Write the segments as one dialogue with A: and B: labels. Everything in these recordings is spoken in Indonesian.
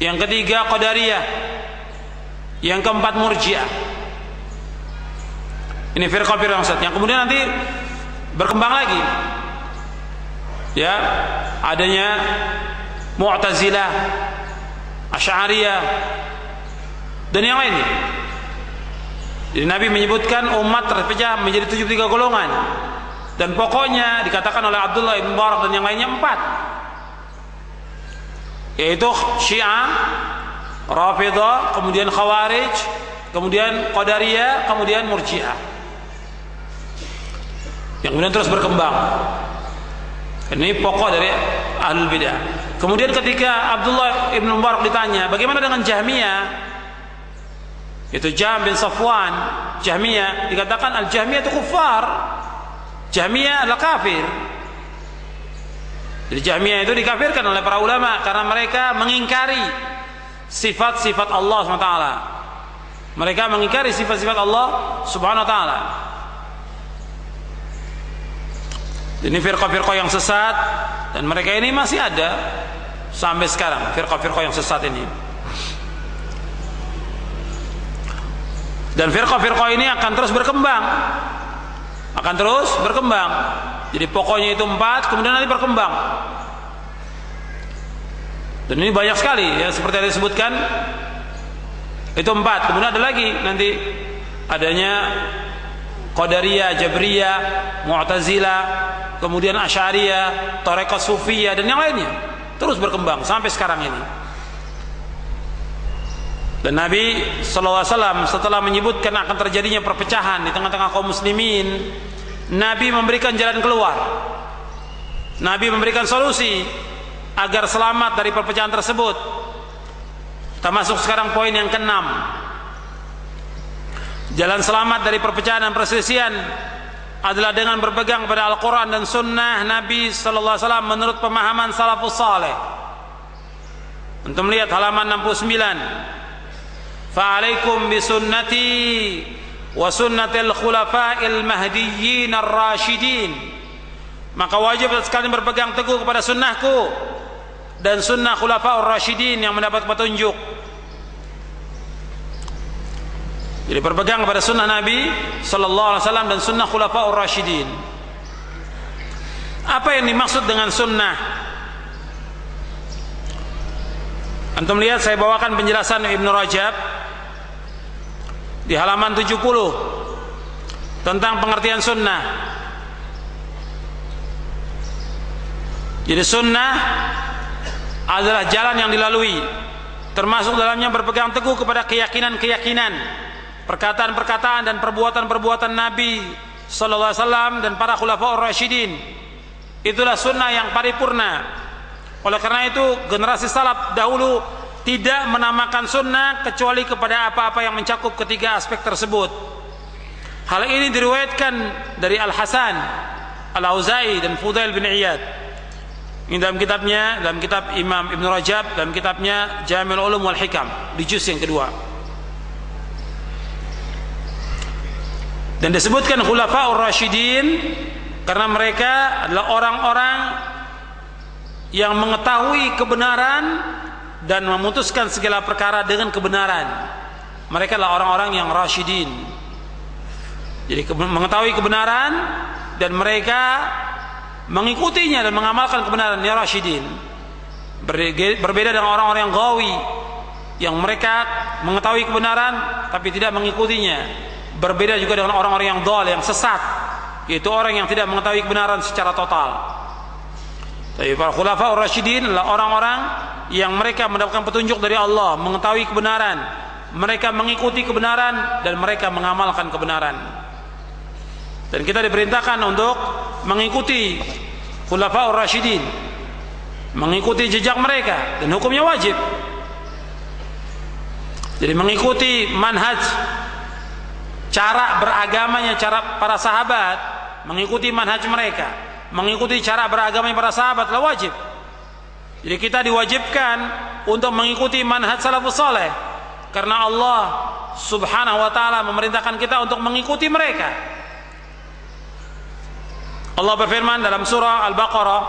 A: yang ketiga Qadariyah, yang keempat Murji'ah. Ini firqah-firqah yang kemudian nanti berkembang lagi, ya, adanya Mu'tazilah, Asy'ariyah dan yang lainnya. Jadi Nabi menyebutkan umat terpecah menjadi 73 golongan, dan pokoknya dikatakan oleh Abdullah ibn Mubarak dan yang lainnya 4, yaitu Syiah, Rafidah, kemudian Khawarij, kemudian Qadariyah, kemudian Murji'ah, yang kemudian terus berkembang. Ini pokok dari Ahlul Bidah. Kemudian ketika Abdullah ibn Mubarak ditanya, bagaimana dengan Jahmiyah? Itu Jahm bin Safwan, Jahmiyah, dikatakan Al-Jahmiyah itu kufar. Jahmiyah adalah kafir. Jadi Jahmiyah itu dikafirkan oleh para ulama karena mereka mengingkari sifat-sifat Allah SWT. Mereka mengingkari sifat-sifat Allah Subhanahu wa taala. Ini firqah-firqah yang sesat, dan mereka ini masih ada sampai sekarang, firqah-firqah yang sesat ini. Dan firqah-firqah ini akan terus berkembang, akan terus berkembang. Jadi pokoknya itu 4, kemudian nanti berkembang. Dan ini banyak sekali, ya, seperti yang disebutkan itu 4. Kemudian ada lagi nanti adanya Qadariyah, Jabriyah, Mu'tazilah, kemudian Asy'ariyah, Thariqah Sufiyah dan yang lainnya, terus berkembang sampai sekarang ini. Dan Nabi SAW setelah menyebutkan akan terjadinya perpecahan di tengah-tengah kaum muslimin, Nabi memberikan jalan keluar. Nabi memberikan solusi agar selamat dari perpecahan tersebut. Kita masuk sekarang poin yang ke-6. Jalan selamat dari perpecahan dan perselisihan adalah dengan berpegang pada Al-Quran dan Sunnah Nabi SAW menurut pemahaman salafus saleh. Untuk melihat halaman 69. Fa'alaikum bisunnati wa sunnatil khulafa'il mahdiyyin ar-rasyidin. Maka wajib sekalian berpegang teguh kepada sunnahku dan sunnah khulafa'ur rasyidin yang mendapat petunjuk. Jadi berpegang kepada sunnah Nabi sallallahu alaihi wasallam dan sunnah khulafa'ur rasyidin. Apa yang dimaksud dengan sunnah? Antum lihat, saya bawakan penjelasan Ibnu Rajab di halaman 70 tentang pengertian sunnah. Jadi sunnah adalah jalan yang dilalui, termasuk dalamnya berpegang teguh kepada keyakinan-keyakinan, perkataan-perkataan dan perbuatan-perbuatan Nabi sallallahu alaihi wasallam dan para khulafaur rasyidin. Itulah sunnah yang paripurna. Oleh karena itu generasi salaf dahulu tidak menamakan sunnah kecuali kepada apa-apa yang mencakup ketiga aspek tersebut. Hal ini diriwayatkan dari Al-Hasan, Al-Auza'i dan Fudail bin Iyad. Ini dalam kitabnya, dalam kitab Imam Ibn Rajab, dalam kitabnya Jami'ul Ulum wal Hikam di juz yang kedua. Dan disebutkan khulafa'ur rasyidin karena mereka adalah orang-orang yang mengetahui kebenaran dan memutuskan segala perkara dengan kebenaran. Mereka adalah orang-orang yang rasyidin. Jadi mengetahui kebenaran dan mereka mengikutinya dan mengamalkan kebenaran, ya rasyidin. Berbeda dengan orang-orang yang ghawi, yang mereka mengetahui kebenaran tapi tidak mengikutinya. Berbeda juga dengan orang-orang yang dhal, yang sesat, yaitu orang yang tidak mengetahui kebenaran secara total. Tapi para khulafaur rasyidin adalah orang-orang yang mereka mendapatkan petunjuk dari Allah, mengetahui kebenaran, mereka mengikuti kebenaran dan mereka mengamalkan kebenaran. Dan kita diperintahkan untuk mengikuti khulafaur rasyidin, mengikuti jejak mereka, dan hukumnya wajib. Jadi mengikuti manhaj, cara beragamanya, cara para sahabat, mengikuti manhaj mereka, mengikuti cara beragamanya para sahabat adalah wajib. Jadi kita diwajibkan untuk mengikuti manhaj salafus saleh karena Allah Subhanahu wa taala memerintahkan kita untuk mengikuti mereka. Allah berfirman dalam surah Al-Baqarah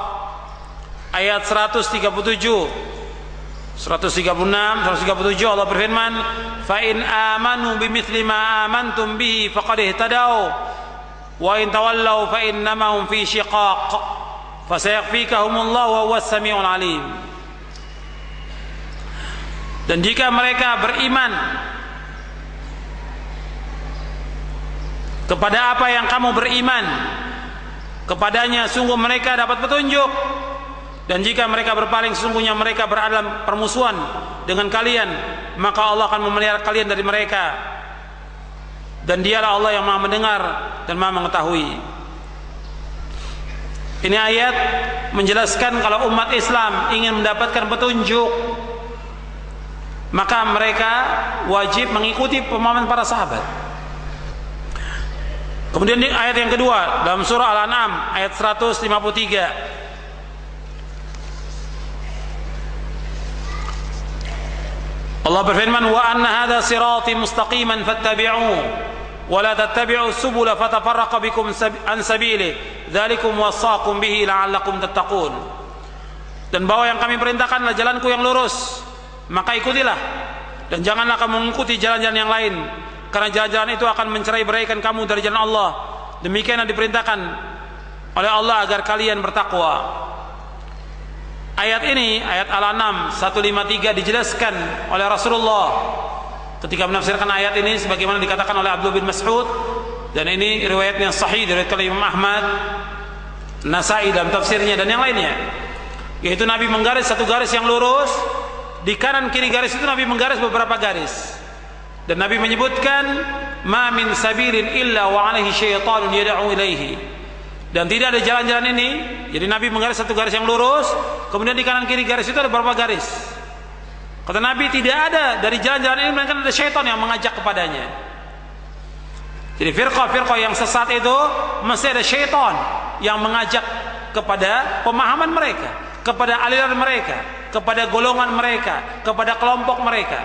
A: ayat 137, 136, 137 Allah berfirman, "Fa in amanu bimithli ma amantum bihi faqad ihtadaw wa in tawallaw fa innama hum fi shiqaq fasayakfikahumullahu wa huwas samiul alim." Dan jika mereka beriman kepada apa yang kamu beriman kepadanya, sungguh mereka dapat petunjuk. Dan jika mereka berpaling, sesungguhnya mereka berada dalam permusuhan dengan kalian, maka Allah akan memelihara kalian dari mereka. Dan dialah Allah yang maha mendengar dan maha mengetahui. Ini ayat menjelaskan kalau umat Islam ingin mendapatkan petunjuk, maka mereka wajib mengikuti pemahaman para sahabat. Kemudian ayat yang kedua dalam surah Al-An'am ayat 153. Allah berfirman, "Wa anna hadza sirati mustaqiman fattabi'uhu wa la tattabi'us subula fatafarraqa bikum an sabili dzalikum wasaqum bihi la'allakum tattaqun." Dan bahwa yang kami perintahkan adalah jalanku yang lurus, maka ikutilah, dan janganlah kamu mengikuti jalan-jalan yang lain, karena jalan-jalan itu akan mencerai-beraikan kamu dari jalan Allah. Demikian yang diperintahkan oleh Allah agar kalian bertakwa. Ayat ini, ayat Al-An'am 153, dijelaskan oleh Rasulullah ketika menafsirkan ayat ini sebagaimana dikatakan oleh Abdullah bin Mas'ud, dan ini riwayatnya sahih dari Imam Ahmad, Nasai dalam tafsirnya dan yang lainnya, yaitu Nabi menggaris satu garis yang lurus, di kanan kiri garis itu Nabi menggaris beberapa garis, dan Nabi menyebutkan, "Ma min sabilin illa wa alaihi syaitanun yad'u ilaihi." Dan tidak ada jalan-jalan ini. Jadi Nabi menggaris satu garis yang lurus, kemudian di kanan kiri garis itu ada beberapa garis. Kata Nabi, tidak ada dari jalan-jalan ini melainkan ada syaitan yang mengajak kepadanya. Jadi firqah-firqah yang sesat itu mesti ada syaitan yang mengajak kepada pemahaman mereka, kepada aliran mereka, kepada golongan mereka, kepada kelompok mereka.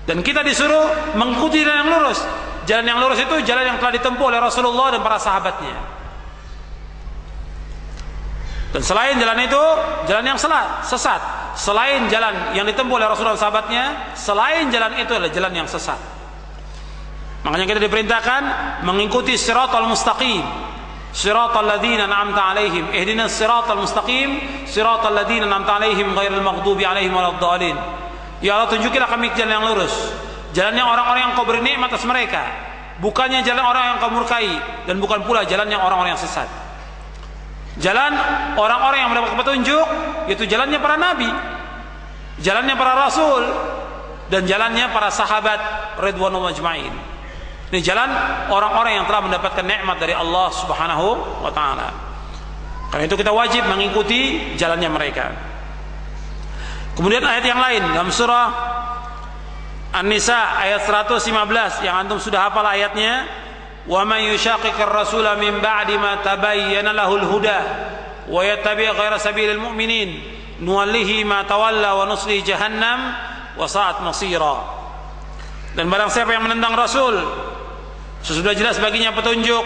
A: Dan kita disuruh mengikuti jalan yang lurus. Jalan yang lurus itu jalan yang telah ditempuh oleh Rasulullah dan para sahabatnya. Dan selain jalan itu, jalan yang sesat. Selain jalan yang ditempuh oleh Rasulullah dan sahabatnya, selain jalan itu adalah jalan yang sesat. Makanya kita diperintahkan mengikuti siratal mustaqim, siratal ladzina an'amta 'alaihim, ihdinas siratal mustaqim, siratal ladzina an'amta 'alaihim ghairil maghdubi 'alaihim waladdallin. Ya Allah, tunjukilah kami jalan yang lurus, jalannya orang-orang yang kau beri nikmat atas mereka, bukannya jalan orang yang kau murkai, dan bukan pula jalannya orang-orang yang sesat. Jalan orang-orang yang mendapat petunjuk yaitu jalannya para nabi, jalannya para rasul, dan jalannya para sahabat ridwanullah ajma'in. Ini jalan orang-orang yang telah mendapatkan nikmat dari Allah Subhanahu wa taala. Karena itu kita wajib mengikuti jalannya mereka. Kemudian ayat yang lain dalam surah An-Nisa ayat 115 yang antum sudah hafal ayatnya, "Wa man yushaqiqir rasula min ba'di ma tabayyana lahul huda wa yattabi' ghaira sabilil mu'minin nuwallihi ma tawalla wa nuslihi jahannam wa sa'at masira." Dan barang siapa yang menentang Rasul sesudah jelas baginya petunjuk,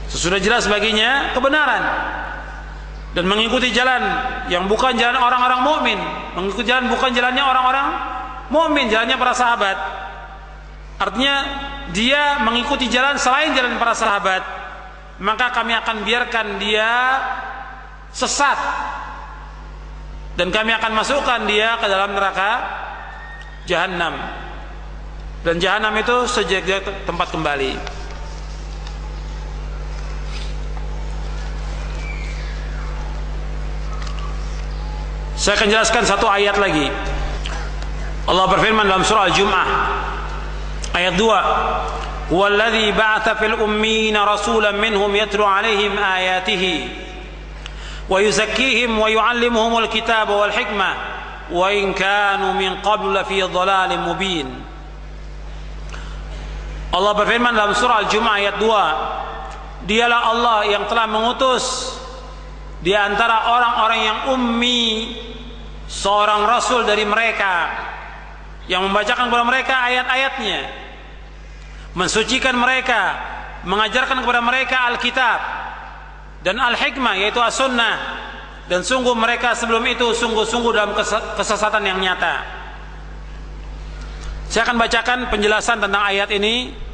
A: sesudah jelas baginya kebenaran, dan mengikuti jalan yang bukan jalan orang-orang mukmin, mengikuti jalan bukan jalannya orang-orang mukmin, jalannya para sahabat. Artinya dia mengikuti jalan selain jalan para sahabat, maka kami akan biarkan dia sesat, dan kami akan masukkan dia ke dalam neraka Jahannam. Dan Jahannam itu sejelek-jelek tempat kembali. Saya akan jelaskan satu ayat lagi. Allah berfirman dalam surah Al-Jum'ah ayat 2, "Huwallazi ba'atsa fil ummiyina rasulan minhum yatlu 'alaihim ayatihi wa yuzakkihim wa yu'allimuhumul kitaba wal hikmah wa in kanu min qablu lafi dhalalin mubin." Allah berfirman dalam surah Al-Jum'ah ayat 2, "Dialah Allah yang telah mengutus di antara orang-orang yang ummi seorang rasul dari mereka yang membacakan kepada mereka ayat-ayatnya, mensucikan mereka, mengajarkan kepada mereka Alkitab dan Al-Hikmah yaitu As-Sunnah, dan sungguh mereka sebelum itu sungguh-sungguh dalam kesesatan yang nyata. Saya akan bacakan penjelasan tentang ayat ini